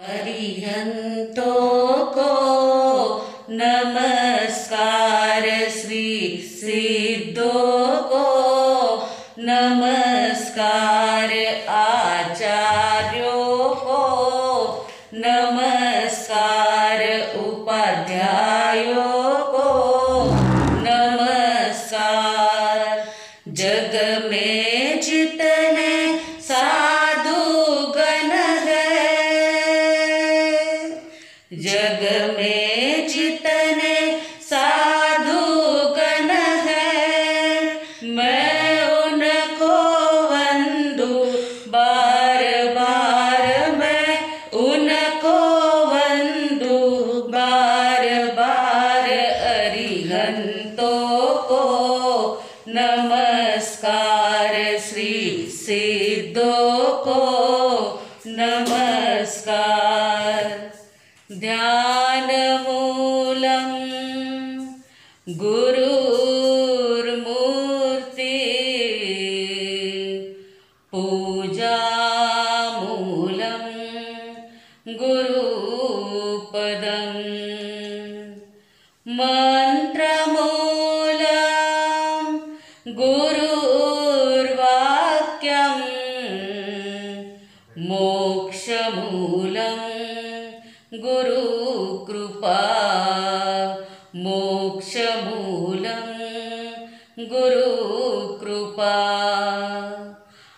अरिहंतों को नमस्कार, श्री सिद्धों को नमस्कार, आचार्यों को नमस्कार, उपाध्यायों को नमस्कार। जग में जितने साधु गण है, जग में जितने साधु गण है, मैं उनको वंदू बार बार, मैं उनको वंदू बार बार। अरिहंतों को नमस्कार, श्री सिद्धों को नमस्कार। ध्यान मूलम गुरुर्मूर्ति, पूजा मूलम गुरुपदम, मंत्र मूलम गुरुर्वाक्यम, मोक्ष मूलम गुरुकृपा, मोक्ष मूलम गुरुकृपा।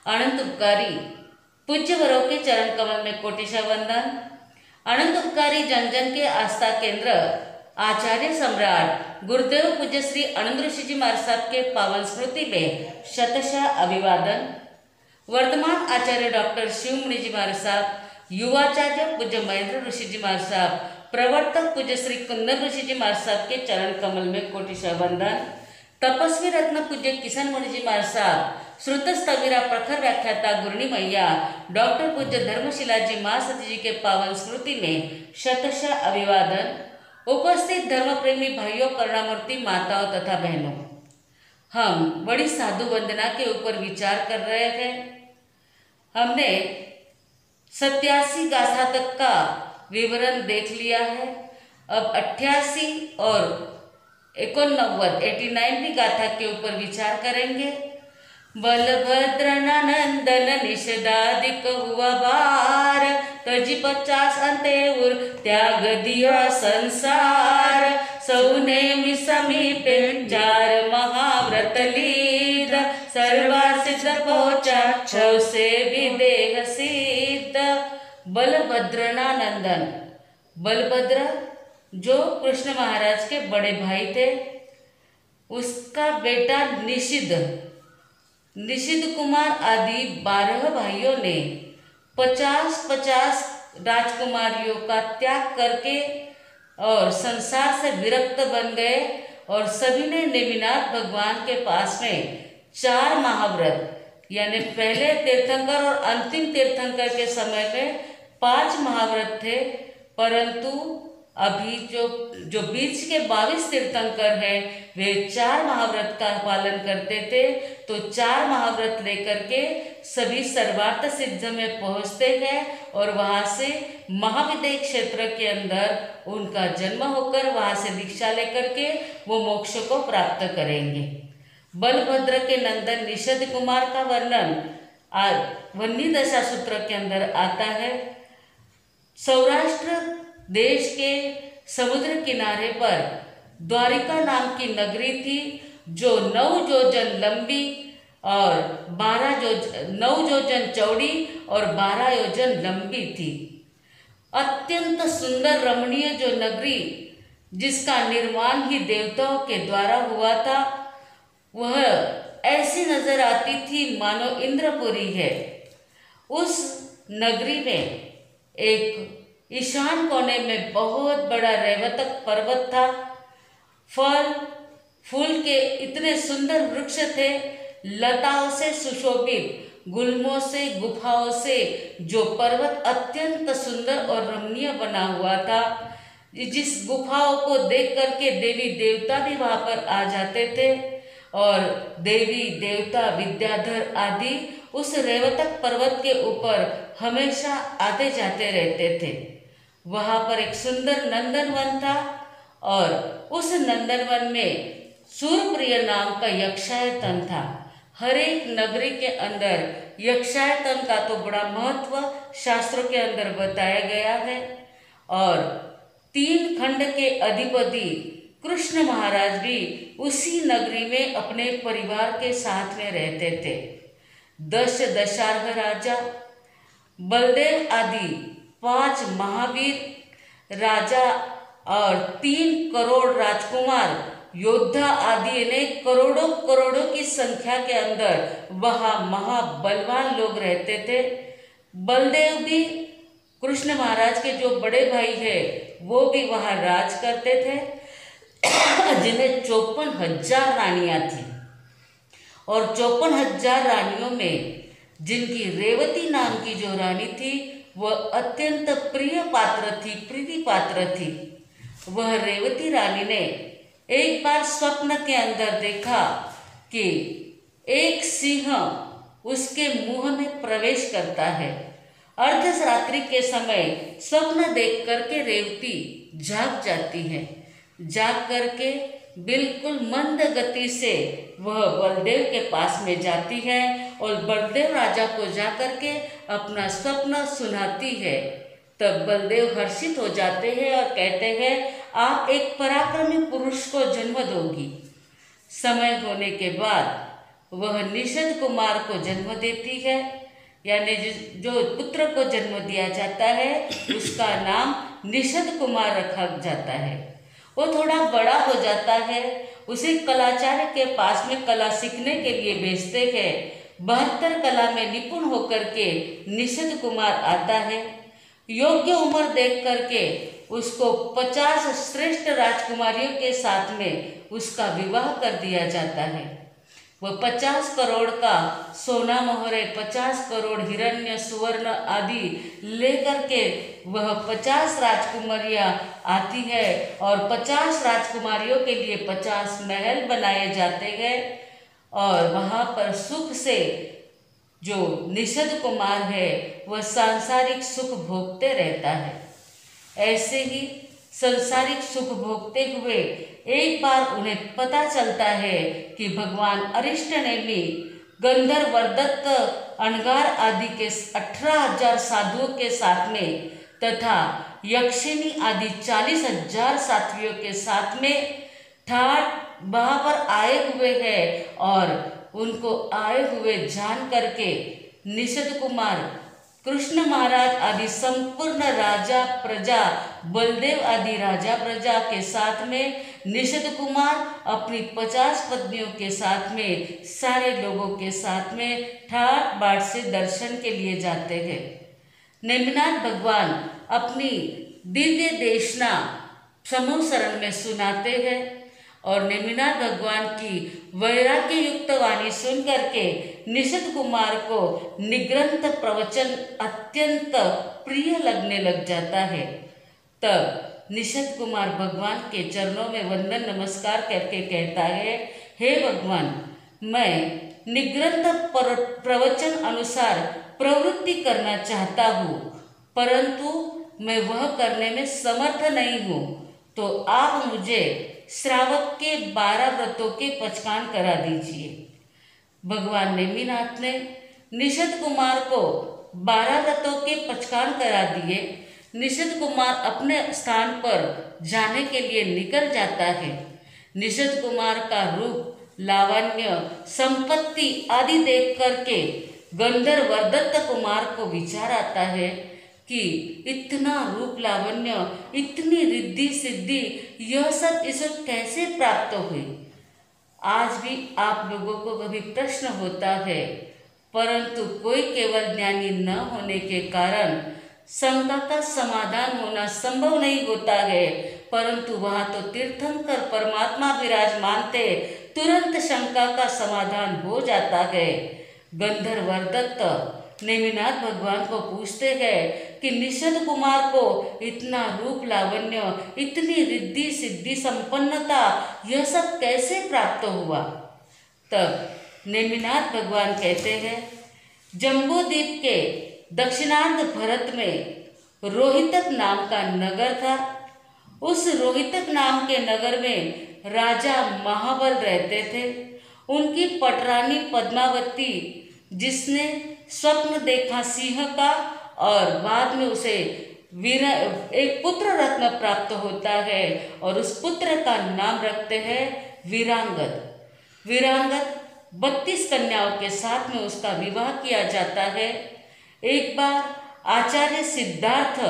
अनंत उपकारी पूज्य वरों के चरण कमल में कोटिशा वंदन। अनंत उपकारी जन जन के आस्था केंद्र आचार्य सम्राट गुरुदेव पूज्य श्री आनंद ऋषि जी महाराज साहब के पावन स्मृति में शतशः अभिवादन। वर्तमान आचार्य डॉक्टर शिवमुनि जी महाराज साहब, युवाचार्य पूज्य महेंद्र ऋषि जी महाराज साहब, प्रवर्तक पूज्य श्री कुंदन ऋषि जी महाराज साहब के चरण कमल में कोटिशा वंदन। तपस्वी रत्न पूज्य किशन मुनि जी महाराज साहब, श्रुत स्थविरा प्रखर व्याख्याता गुरनी मैया डॉक्टर पूज्य धर्मशिला जी महासती जी के पावन स्मृति में शतशः अभिवादन। उपस्थित धर्म प्रेमी भाइयों, करुणामूर्ति माताओं तथा बहनों, हम बड़ी साधु वंदना के ऊपर विचार कर रहे थे। हमने 87 गाथा तक का विवरण देख लिया है। अब 88 और 89 की गाथा के ऊपर विचार करेंगे। बलभद्र नंदन निषदादिक हुआ बार, तजी 50 अंतेउर त्याग दिया संसार, सौने मि समीपे 4 महाव्रत लीद, सर्वा सिद्ध पहुंचा 6 से भी देह सिद्ध। बलभद्रनानंदन, बलभद्र जो कृष्ण महाराज के बड़े भाई थे, उसका बेटा निषिद्ध कुमार आदि 12 भाइयों ने 50-50 राजकुमारियों का त्याग करके और संसार से विरक्त बन गए, और सभी ने नेमिनाथ भगवान के पास में 4 महाव्रत यानी पहले तीर्थंकर और अंतिम तीर्थंकर के समय में 5 महाव्रत थे, परंतु अभी जो बीच के 22 तीर्थंकर हैं वे 4 महाव्रत का पालन करते थे। तो 4 महाव्रत लेकर के सभी सर्वार्थ सिद्ध में पहुँचते गए, और वहाँ से महाविदेह क्षेत्र के अंदर उनका जन्म होकर वहाँ से दीक्षा लेकर के वो मोक्ष को प्राप्त करेंगे। बलभद्र के नंदन निषद कुमार का वर्णन वन्नी दशा सूत्र के अंदर आता है। सौराष्ट्र देश के समुद्र किनारे पर द्वारिका नाम की नगरी थी, जो 9 योजन लंबी और 9 योजन चौड़ी और 12 योजन लंबी थी। अत्यंत सुंदर रमणीय जो नगरी, जिसका निर्माण ही देवताओं के द्वारा हुआ था, वह ऐसी नजर आती थी मानो इंद्रपुरी है। उस नगरी में एक ईशान कोने में बहुत बड़ा रेवतक पर्वत था। फल फूल के इतने सुंदर वृक्ष थे, लताओं से सुशोभित, गुल्मों से, गुफाओं से जो पर्वत अत्यंत सुंदर और रमणीय बना हुआ था, जिस गुफाओं को देख करके देवी देवता भी वहाँ पर आ जाते थे। और देवी देवता विद्याधर आदि उस रेवतक पर्वत के ऊपर हमेशा आते जाते रहते थे। वहाँ पर एक सुंदर नंदनवन था और उस नंदनवन में सूर्यप्रिय नाम का यक्षायतन था। हर एक नगरी के अंदर यक्षायतन का तो बड़ा महत्व शास्त्रों के अंदर बताया गया है। और 3 खंड के अधिपति कृष्ण महाराज भी उसी नगरी में अपने परिवार के साथ में रहते थे। दशार्ह राजा, बलदेव आदि 5 महावीर राजा और 3 करोड़ राजकुमार योद्धा आदि ने करोड़ों करोड़ों की संख्या के अंदर वहाँ महाबलवान लोग रहते थे। बलदेव भी कृष्ण महाराज के जो बड़े भाई है वो भी वहाँ राज करते थे, जिन्हें 54,000 रानियाँ थी। और 54,000 रानियों में जिनकी रेवती नाम की जो रानी थी वह अत्यंत प्रिय पात्र थी, प्रीति पात्र थी। वह रेवती रानी ने एक बार स्वप्न के अंदर देखा कि एक सिंह उसके मुंह में प्रवेश करता है। अर्धरात्रि के समय स्वप्न देख करके रेवती जाग जाती है। जाग करके बिल्कुल मंद गति से वह बलदेव के पास में जाती है और बलदेव राजा को जाकर के अपना स्वप्न सुनाती है। तब बलदेव हर्षित हो जाते हैं और कहते हैं, आप एक पराक्रमी पुरुष को जन्म दोगी। समय होने के बाद वह निषद कुमार को जन्म देती है, यानी जो पुत्र को जन्म दिया जाता है उसका नाम निषद कुमार रखा जाता है। वो थोड़ा बड़ा हो जाता है, उसे कलाचार्य के पास में कला सीखने के लिए भेजते हैं। 72 कला में निपुण होकर के निषद कुमार आता है। योग्य उम्र देख करके उसको 50 श्रेष्ठ राजकुमारियों के साथ में उसका विवाह कर दिया जाता है। वह 50 करोड़ का सोना मोहरे, 50 करोड़ हिरण्य सुवर्ण आदि लेकर के वह 50 राजकुमारियाँ आती है और 50 राजकुमारियों के लिए 50 महल बनाए जाते हैं और वहाँ पर सुख से जो निषद कुमार है वह सांसारिक सुख भोगते रहता है। ऐसे ही सांसारिक सुख भोगते हुए एक बार उन्हें पता चलता है कि भगवान अरिष्ट ने भी गंधर्व दत्त अनगार आदि के 18,000 साधुओं के साथ में तथा यक्षिणी आदि 40,000 साध्वियों के साथ में ठाट वहाँ पर आए हुए हैं। और उनको आए हुए जान करके निषद कुमार कृष्ण महाराज आदि संपूर्ण राजा प्रजा, बलदेव आदि राजा प्रजा के साथ में निषद कुमार अपनी 50 पत्नियों के साथ में सारे लोगों के साथ में ठाट बाट से दर्शन के लिए जाते हैं। नेमिनाथ भगवान अपनी दिव्य देशना समूह शरण में सुनाते हैं और नेमिनाथ भगवान की वैराग्य युक्त वाणी सुन करके निषद कुमार को निग्रंथ प्रवचन अत्यंत प्रिय लगने लग जाता है। तब निषद कुमार भगवान के चरणों में वंदन नमस्कार करके कहता है, हे भगवान, मैं निग्रंथ प्रवचन अनुसार प्रवृत्ति करना चाहता हूँ, परंतु मैं वह करने में समर्थ नहीं हूँ, तो आप मुझे श्रावक के 12 व्रतों के पचकान करा दीजिए। भगवान नेमिनाथ ने निषद कुमार को 12 व्रतों के पचकान करा दिए। निषद कुमार अपने स्थान पर जाने के लिए निकल जाता है। निषद कुमार का रूप, लावण्य, संपत्ति आदि देख करके गंधर्व दत्त कुमार को विचार आता है कि इतना रूप लावण्य, इतनी रिद्धि सिद्धि, यह सब इसे कैसे प्राप्त हुई। आज भी आप लोगों को कभी प्रश्न होता है, परंतु कोई केवल ज्ञानी न होने के कारण शंका का समाधान होना संभव नहीं होता है, परंतु वहाँ तो तीर्थंकर परमात्मा विराजमान थे, तुरंत शंका का समाधान हो जाता है। गंधर्व दत्त नेमिनाथ भगवान को पूछते हैं कि निषद कुमार को इतना रूप लावण्य, इतनी रिद्धि सिद्धि संपन्नता, यह सब कैसे प्राप्त हुआ। तब नेमिनाथ भगवान कहते हैं, जम्बूद्वीप के दक्षिणार्ध भारत में रोहितक नाम का नगर था। उस रोहितक नाम के नगर में राजा महाबल रहते थे। उनकी पटरानी पद्मावती, जिसने स्वप्न देखा सिंह का और बाद में उसे एक पुत्र रत्न प्राप्त होता है और उस पुत्र का नाम रखते हैं वीरांगद। वीरांगद 32 कन्याओं के साथ में उसका विवाह किया जाता है। एक बार आचार्य सिद्धार्थ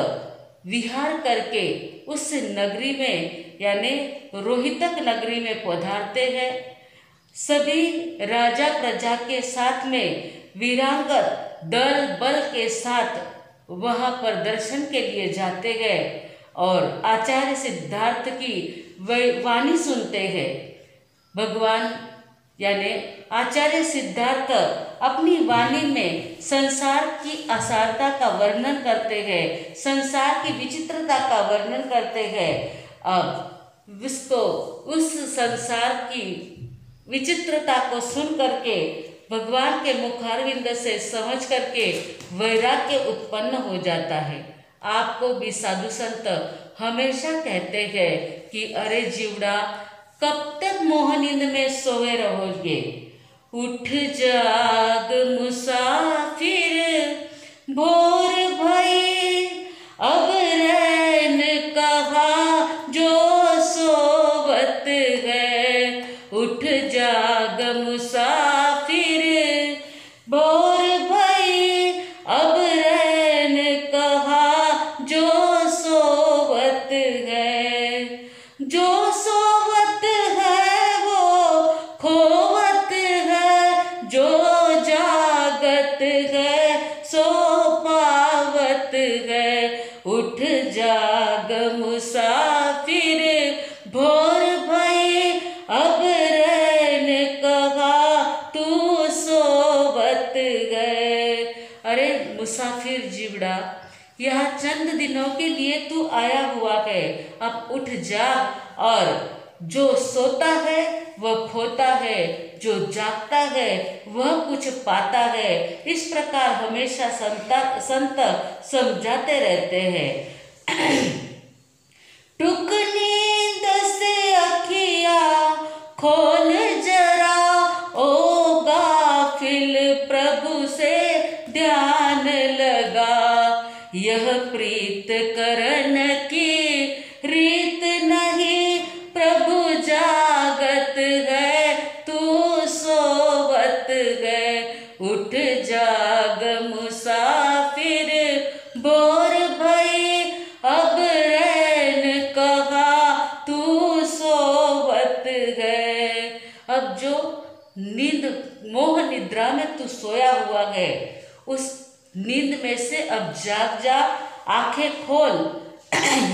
विहार करके उस नगरी में यानी रोहितक नगरी में पधारते हैं। सभी राजा प्रजा के साथ में वीरांगद दल बल के साथ वहाँ पर दर्शन के लिए जाते हैं और आचार्य सिद्धार्थ की वाणी सुनते हैं। भगवान यानी आचार्य सिद्धार्थ अपनी वाणी में संसार की असारता का वर्णन करते हैं, संसार की विचित्रता का वर्णन करते हैं। अब उसको उस संसार की विचित्रता को सुन करके भगवान के मुखारविंद से समझ करके वैराग्य उत्पन्न हो जाता है। आपको भी साधु संत हमेशा कहते हैं कि अरे जीवड़ा, कब तक मोहनींद में सोए रहोगे? उठ जाग मुसाफिर, भोर भई अब रैन कहा जो सोवत है। उठ जाग मुसाफिर, भोर भई अब रैन कहा जो सोवत है। जो सोवत है वो खोवत है, जो जागत है सो पावत है। उठ जाग मुसाफिर, भोर भई अब रैन कहा तू सोवत है। अरे मुसाफिर जीवड़ा, यह चंद दिनों के लिए तू आया हुआ है, अब उठ जा। और जो सोता है वह खोता है, जो जागता है वह कुछ पाता है। इस प्रकार हमेशा संत समझाते रहते हैं। टुक नींद से अखिया खोल जरा, ओ गाफिल प्रभु से ध्यान लगा। यह प्रीत करन की रीत नहीं, प्रभु जागत है तू सोवत है। उठ जाग मुसाफिर, भोर भई अब रैन कहा तू सोवत है। अब जो नींद मोह निद्रा में तू सोया हुआ है, उस नींद में से अब जाग जा, आंखें खोल।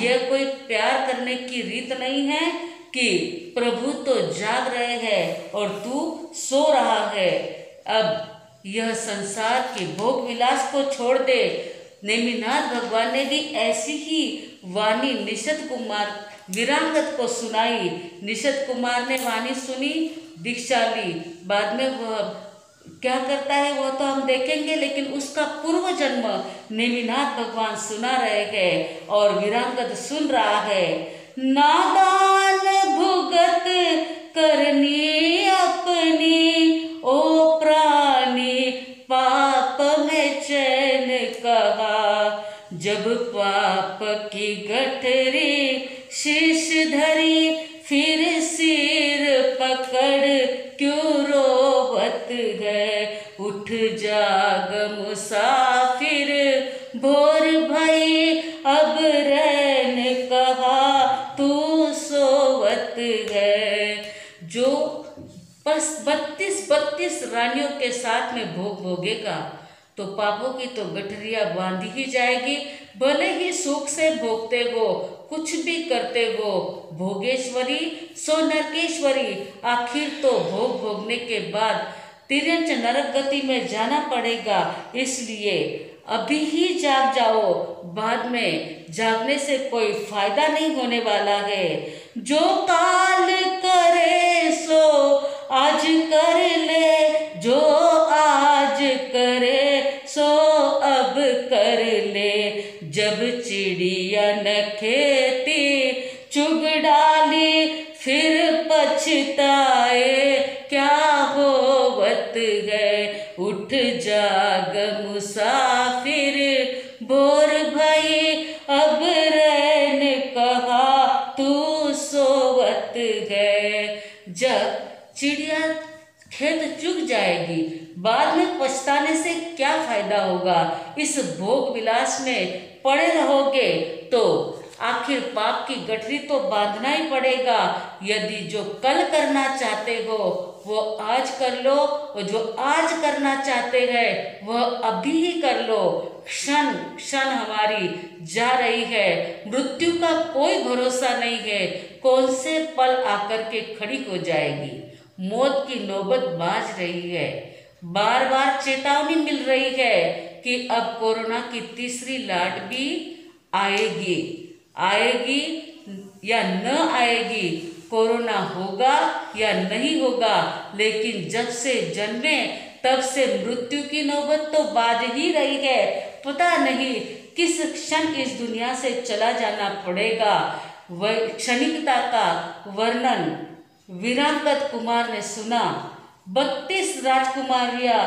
यह कोई प्यार करने की रीत नहीं है कि प्रभु तो जाग रहे हैं और तू सो रहा है। अब यह संसार के भोग विलास को छोड़ दे। नेमिनाथ भगवान ने भी ऐसी ही वाणी निषद कुमार वीरांगद को सुनाई। निषद कुमार ने वाणी सुनी, दीक्षा ली। बाद में वह क्या करता है वो तो हम देखेंगे, लेकिन उसका पूर्व जन्म नेमिनाथ भगवान सुना रहे हैं और वीरांगद सुन रहा है। नादान भुगत करनी अपनी, ओ प्राणी पाप में चैन कहा। जब पाप की गठरी शीश धरी, फिर सिर पकड़ क्यों रोवत है। उठ जाग मुसाफिर, भोर भई अब रैन कहा तू सोवत है। जो 32 रानियों के साथ में भोग भोगेगा तो पापों की तो गठरियाँ बांधी ही जाएगी। भले ही सुख से भोगते हो, कुछ भी करते हो, भोगेश्वरी सो नरकेश्वरी। आखिर तो भोग भोगने के बाद तिर्यंच नरक गति में जाना पड़ेगा। इसलिए अभी ही जाग जाओ, बाद में जागने से कोई फायदा नहीं होने वाला है। जो काल करे सो आज कर ले, जो आज करे सो अब कर ले। जब चिड़िया न खेती चुग डाली, फिर पछताए क्या होवत है। उठ जाग मुसाफिर भोर भई, अब रैन कहा तू सोवत है। जब चिड़िया खेत चुग जाएगी, बाद में पछताने से क्या फायदा होगा। इस भोग विलास में पड़े रहोगे तो आखिर पाप की गठरी तो बांधना ही पड़ेगा। यदि जो कल करना चाहते हो वो आज कर लो, और जो आज करना चाहते हैं वह अभी ही कर लो। क्षण क्षण हमारी जा रही है, मृत्यु का कोई भरोसा नहीं है, कौन से पल आकर के खड़ी हो जाएगी। मौत की नौबत बाज रही है, बार बार चेतावनी मिल रही है कि अब कोरोना की तीसरी लहर भी आएगी। आएगी या न आएगी, कोरोना होगा या नहीं होगा, लेकिन जब से जन्मे तब से मृत्यु की नौबत तो बाज ही रही है। पता नहीं किस क्षण इस दुनिया से चला जाना पड़ेगा। वह क्षणिकता का वर्णन वीरांगत कुमार ने सुना। 32 राजकुमारियां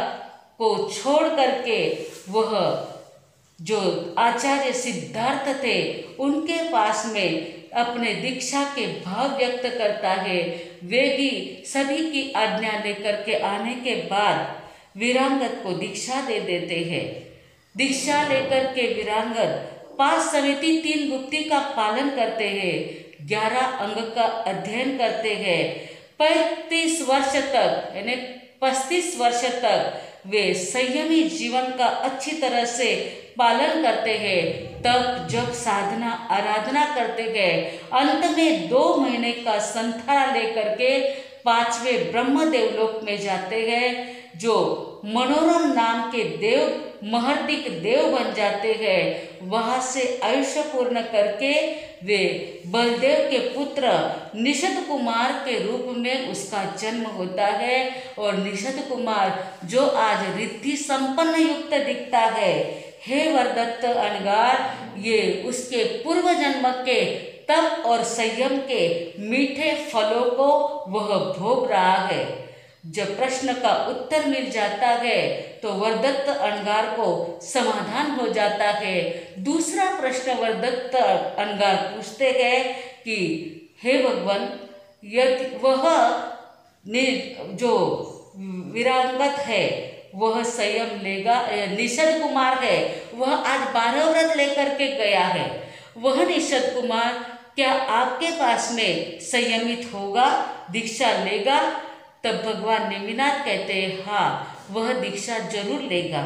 को छोड़ करके वह जो आचार्य सिद्धार्थ थे उनके पास में अपने दीक्षा के भाव व्यक्त करता है। वे भी सभी की आज्ञा लेकर के आने के बाद वीरांगत को दीक्षा दे देते हैं। दीक्षा लेकर के वीरांगत 5 समिति 3 गुप्ती का पालन करते हैं, 11 अंग का अध्ययन करते हैं। 35 वर्ष तक यानी 35 वर्ष तक वे संयमी जीवन का अच्छी तरह से पालन करते हैं। तब जब साधना आराधना करते गए, अंत में 2 महीने का संथारा लेकर के 5वें ब्रह्म देवलोक में जाते हैं, जो मनोरम नाम के देव महर्दिक देव बन जाते हैं। वहां से आयुष्य पूर्ण करके वे बलदेव के पुत्र निषद कुमार के रूप में उसका जन्म होता है। और निषद कुमार जो आज रिद्धि संपन्न युक्त दिखता है, हे वरदत्त अनगार, ये उसके पूर्व जन्म के तप और संयम के मीठे फलों को वह भोग रहा है। जब प्रश्न का उत्तर मिल जाता है तो वरदत्त अनगार को समाधान हो जाता है। दूसरा प्रश्न वरदत्त अनगार पूछते हैं कि हे भगवान, यदि वह जो वीरांगत है वह संयम लेगा, निषद कुमार है वह आज 12 व्रत लेकर के गया है, वह निषद कुमार क्या आपके पास में संयमित होगा, दीक्षा लेगा? तब भगवान नेमिनाथ कहते हैं हाँ, वह दीक्षा जरूर लेगा।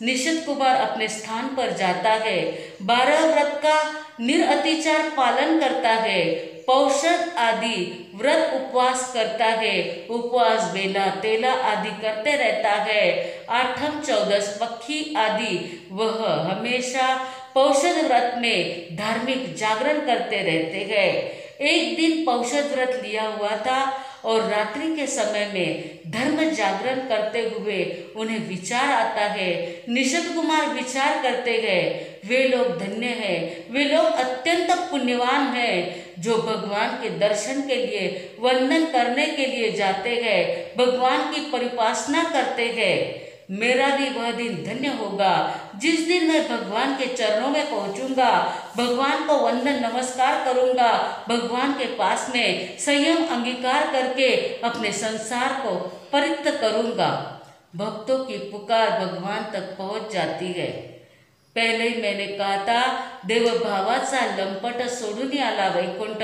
निषद कुमार अपने स्थान पर जाता है, 12 व्रत का निरअतिचार पालन करता है, पौषध आदि व्रत उपवास करता है, उपवास बेला तेला आदि करते रहता है। 8म 14 पक्षी आदि वह हमेशा पौषध व्रत में धार्मिक जागरण करते रहते हैं। एक दिन पौषध व्रत लिया हुआ था और रात्रि के समय में धर्म जागरण करते हुए उन्हें विचार आता है। निषद कुमार विचार करते हैं, वे लोग धन्य हैं, वे लोग अत्यंत पुण्यवान हैं जो भगवान के दर्शन के लिए वंदन करने के लिए जाते हैं, भगवान की परिपासना करते हैं। मेरा भी वह दिन धन्य होगा जिस दिन मैं भगवान के चरणों में पहुंचूंगा, भगवान को वंदन नमस्कार करूंगा, भगवान के पास में संयम अंगीकार करके अपने संसार को परित्याग करूंगा। भक्तों की पुकार भगवान तक पहुंच जाती है। पहले ही मैंने कहा था, देव भावाचा लंपट सोडून आला वैकुंठ।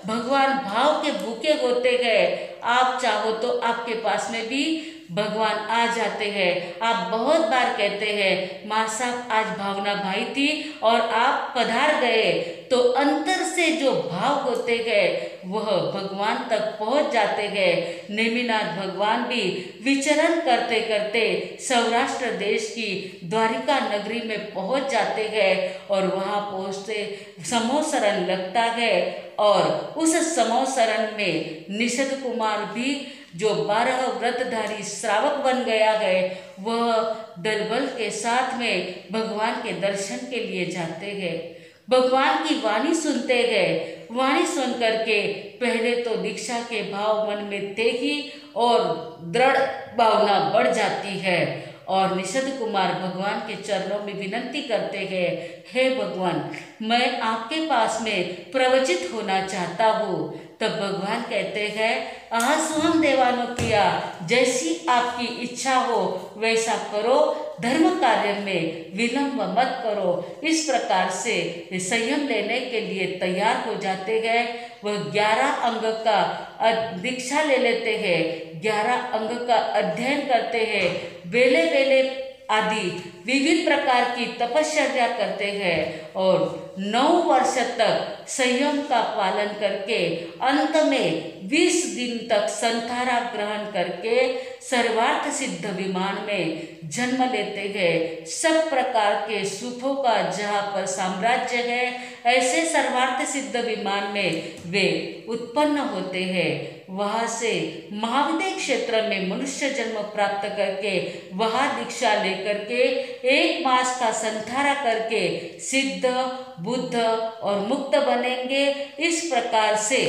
भगवान भाव के भूखे होते हैं। आप चाहो तो आपके पास में भी भगवान आ जाते हैं। आप बहुत बार कहते हैं माँ साहब आज भावना भाई थी और आप पधार गए, तो अंतर से जो भाव होते हैं वह भगवान तक पहुंच जाते हैं। नेमिनाथ भगवान भी विचरण करते करते सौराष्ट्र देश की द्वारिका नगरी में पहुंच जाते हैं और वहां पहुंचते समोसरण लगता है और उस समोसरण में निषद कुमार भी जो 12 व्रतधारी श्रावक बन गया है वह दलबल के साथ में भगवान के दर्शन के लिए जाते हैं, भगवान की वाणी सुनते हैं। वाणी सुन करके पहले तो दीक्षा के भाव मन में तेजी और दृढ़ भावना बढ़ जाती है और निषद कुमार भगवान के चरणों में विनती करते हैं, हे भगवान मैं आपके पास में प्रवचित होना चाहता हूँ। तब भगवान कहते हैं, आसुहम देवानो किया, जैसी आपकी इच्छा हो वैसा करो, धर्म कार्य में विलंब मत करो। इस प्रकार से संयम लेने के लिए तैयार हो जाते हैं। वह 11 अंग का दीक्षा ले लेते हैं, 11 अंग का अध्ययन करते हैं, बेले बेले आदि विविध प्रकार की तपश्चर्या करते हैं और 9 वर्ष तक संयम का पालन करके अंत में 20 दिन तक संथारा ग्रहण करके सर्वार्थ सिद्ध विमान में जन्म लेते हैं। सब प्रकार के सुखों का जहाँ पर साम्राज्य है ऐसे सर्वार्थ सिद्ध विमान में वे उत्पन्न होते हैं। वहाँ से महाविद्य क्षेत्र में मनुष्य जन्म प्राप्त करके वहाँ दीक्षा लेकर के 1 मास का संथारा करके सिद्ध बुद्ध और मुक्त बनेंगे। इस प्रकार से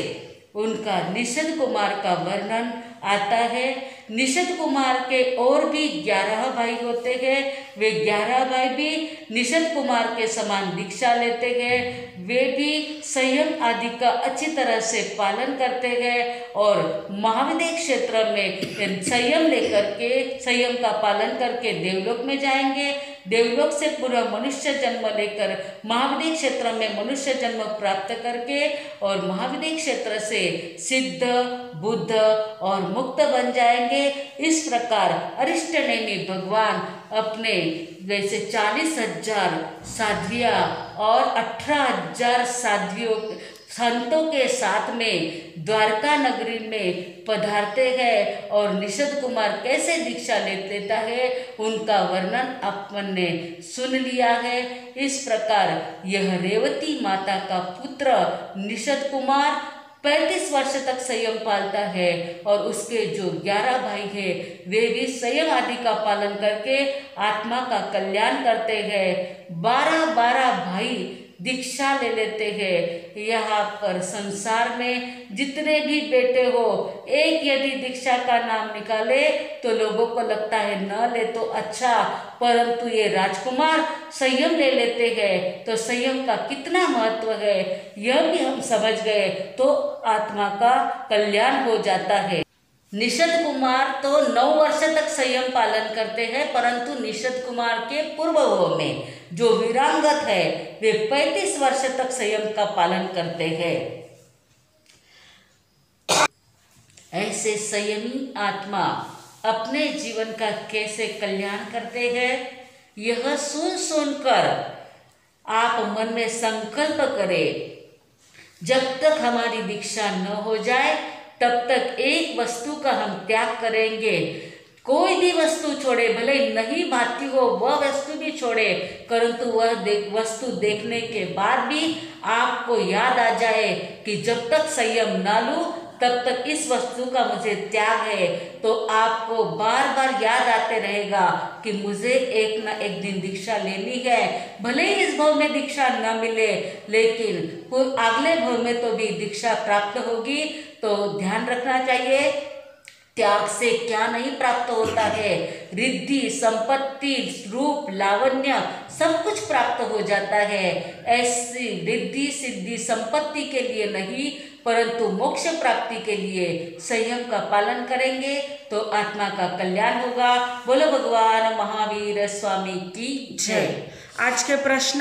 उनका निषद कुमार का वर्णन आता है। निषद कुमार के और भी 11 भाई होते हैं, वे 11 भाई भी निषद कुमार के समान दीक्षा लेते हैं। वे भी संयम आदि का अच्छी तरह से पालन करते हैं और महाविद्य क्षेत्र में संयम लेकर के संयम का पालन करके देवलोक में जाएंगे। देवलोक से पुनः मनुष्य जन्म लेकर महाविद्य क्षेत्र में मनुष्य जन्म प्राप्त करके और महाविद्य क्षेत्र से सिद्ध बुद्ध और मुक्त बन जाएंगे। इस प्रकार अरिष्टनेमि भगवान अपने जैसे 40,000 साध्वियाँ और 18,000 साध्वियों संतों के साथ में द्वारका नगरी में पधारते हैं और निषद कुमार कैसे दीक्षा लेता है उनका वर्णन अपन ने सुन लिया है। इस प्रकार यह रेवती माता का पुत्र निषद कुमार 35 वर्ष तक संयम पालता है और उसके जो 11 भाई हैं वे भी संयम आदि का पालन करके आत्मा का कल्याण करते हैं। 12-12 भाई दीक्षा ले लेते हैं। यहाँ पर संसार में जितने भी बेटे हो एक यदि दीक्षा का नाम निकाले तो लोगों को लगता है न ले तो अच्छा, परंतु ये राजकुमार संयम ले लेते हैं तो संयम का कितना महत्व है यह भी हम समझ गए तो आत्मा का कल्याण हो जाता है। निषद कुमार तो 9 वर्ष तक संयम पालन करते हैं, परंतु निषद कुमार के पूर्व में जो वीरांगत है वे 35 वर्ष तक संयम का पालन करते हैं। ऐसे संयमी आत्मा अपने जीवन का कैसे कल्याण करते हैं यह सुन कर आप मन में संकल्प करें, जब तक हमारी दीक्षा न हो जाए तब तक एक वस्तु का हम त्याग करेंगे। कोई भी वस्तु छोड़े, भले नहीं भाती हो वह वस्तु भी छोड़े, परंतु वह वस्तु देखने के बाद भी आपको याद आ जाए कि जब तक संयम ना लूं तब तक इस वस्तु का मुझे त्याग है, तो आपको बार बार याद आते रहेगा कि मुझे एक न एक दिन दीक्षा लेनी है। भले ही इस भव में दीक्षा न मिले लेकिन अगले भव में तो भी दीक्षा प्राप्त होगी। तो ध्यान रखना चाहिए, त्याग से क्या नहीं प्राप्त होता है। रिद्धि, संपत्ति, रूप, लावण्य सब कुछ प्राप्त हो जाता है। ऐसी रिद्धि सिद्धि संपत्ति के लिए नहीं परंतु मोक्ष प्राप्ति के लिए संयम का पालन करेंगे तो आत्मा का कल्याण होगा। बोलो भगवान महावीर स्वामी की जय। आज के प्रश्न,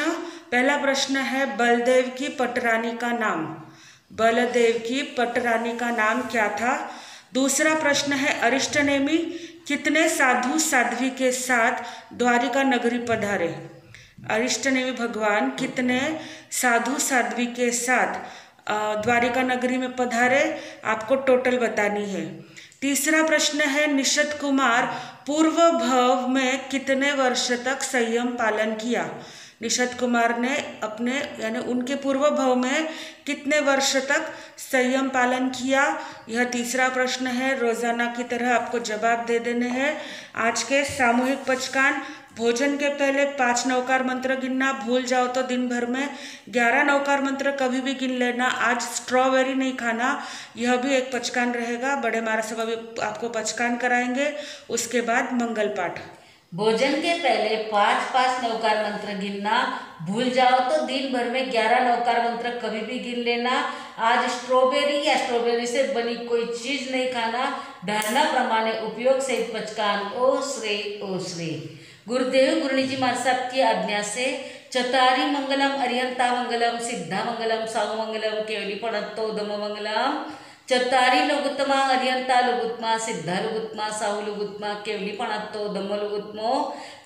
पहला प्रश्न है बलदेव की पटरानी का नाम। बलदेव की पटरानी का नाम क्या था? दूसरा प्रश्न है अरिष्टनेमि कितने साधु साध्वी के साथ द्वारिका नगरी पधारे? अरिष्टनेमि भगवान कितने साधु साध्वी के साथ द्वारिका नगरी में पधारे, आपको टोटल बतानी है। तीसरा प्रश्न है निषद कुमार पूर्व भव में कितने वर्ष तक संयम पालन किया? निषद कुमार ने अपने यानी उनके पूर्व भव में कितने वर्ष तक संयम पालन किया? यह तीसरा प्रश्न है। रोजाना की तरह आपको जवाब दे देने हैं। आज के सामूहिक पचकान, भोजन के पहले 5 नवकार मंत्र गिनना, भूल जाओ तो दिन भर में 11 नवकार मंत्र कभी भी गिन लेना। आज स्ट्रॉबेरी नहीं खाना, यह भी एक पचकान रहेगा। बड़े महाराज साहब अभी आपको पचकान कराएंगे, उसके बाद मंगल पाठ। भोजन के पहले 5 नवकार मंत्र गिनना, भूल जाओ तो दिन भर में 11 नवकार मंत्र कभी भी गिन लेना। आज स्ट्रॉबेरी या स्ट्रॉबेरी से बनी कोई चीज नहीं खाना। धारणा प्रमाणे उपयोग सहित पचकान। ओ श्री गुरुदेव गुरुजी महाराज साहब की आज्ञा से चतारी मंगलम, अरिहंता मंगलम, सिद्धा मंगलम, साहु मंगलम, केवली पणत्तो धम मंगलम। चतारी लघुत्तमा, अरिहंता लघुत्तमा, सिद्धा लघुत्तमा, साहु लघुत्तमा, केवली पणत्तो धम्म लघुत्तमो।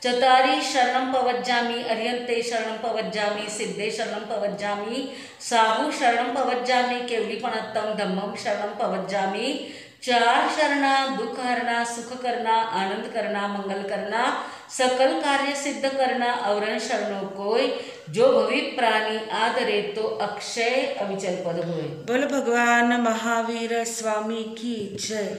चतारी शरणं पवज्जामि, अरिहंते शरणं पवज्जामि, सिद्धे शरणं पवज्जामि, साहु शरणं पवज्जामि, केवली पणत्तम धम्मं शरणं पवज्जामि। 4 शरणा, दुख हरना, सुख करना, आनंद करना, मंगल करना, सकल कार्य सिद्ध करना, औरण शरणों कोई, जो भवि प्राणी आदरे तो अक्षय अविचल पद होय। बोल भगवान महावीर स्वामी की जय।